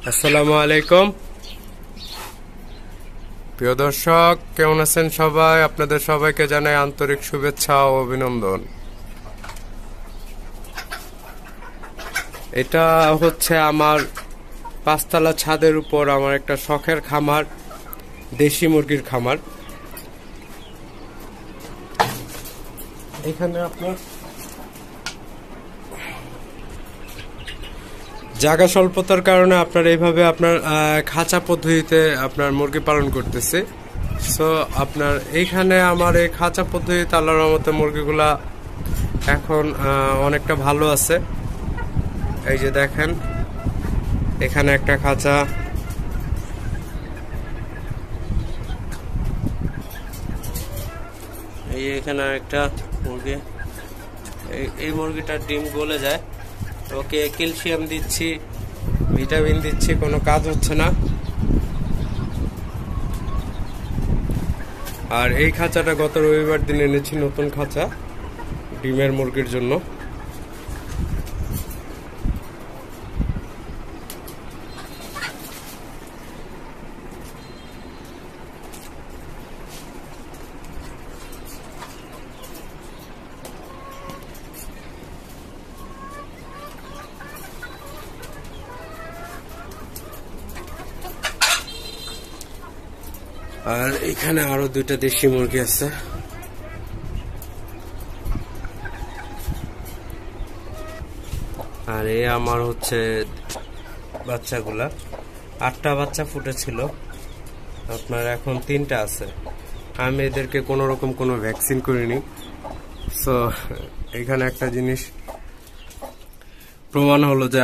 আসসালামু আলাইকুম প্রিয় দর্শক, কেমন আছেন সবাই? আপনাদের সবাইকে জানাই আন্তরিক শুভেচ্ছা ও অভিনন্দন। এটা হচ্ছে আমার পাঁচতলা ছাদের উপর আমার একটা শখের খামার, দেশি মুরগির খামার। এখানে আপনার জায়গা স্বল্পতার কারণে আপনার এইভাবে আপনার খাঁচা পদ্ধতিতে আপনার মুরগি পালন করতেছে। সো আপনার এইখানে আমার এই খাঁচা পদ্ধতিতে আল্লাহর রহমতে মুরগিগুলা এখন অনেকটা ভালো আছে। এই যে দেখেন, এখানে একটা খাঁচা, এই এখানে একটা মুরগি। এই মুরগিটার ডিম গলে যায়, ওকে ক্যালসিয়াম দিচ্ছি, ভিটামিন দিচ্ছি, কোনো কাজ হচ্ছে না। আর এই খাঁচাটা গত রবিবার দিন এনেছি, নতুন খাঁচা ডিমের মুরগির জন্য। আর এখানে আরো দুইটা দেশি মুরগি আছে। আর এই আমার হচ্ছে বাচ্চাগুলা, 8টা বাচ্চা ফুটেছিল, আপনার এখন 3টা আছে। আমি এদেরকে কোনো রকম কোনো ভ্যাকসিন করিনি। সো এখানে একটা জিনিস প্রমাণ হলো যে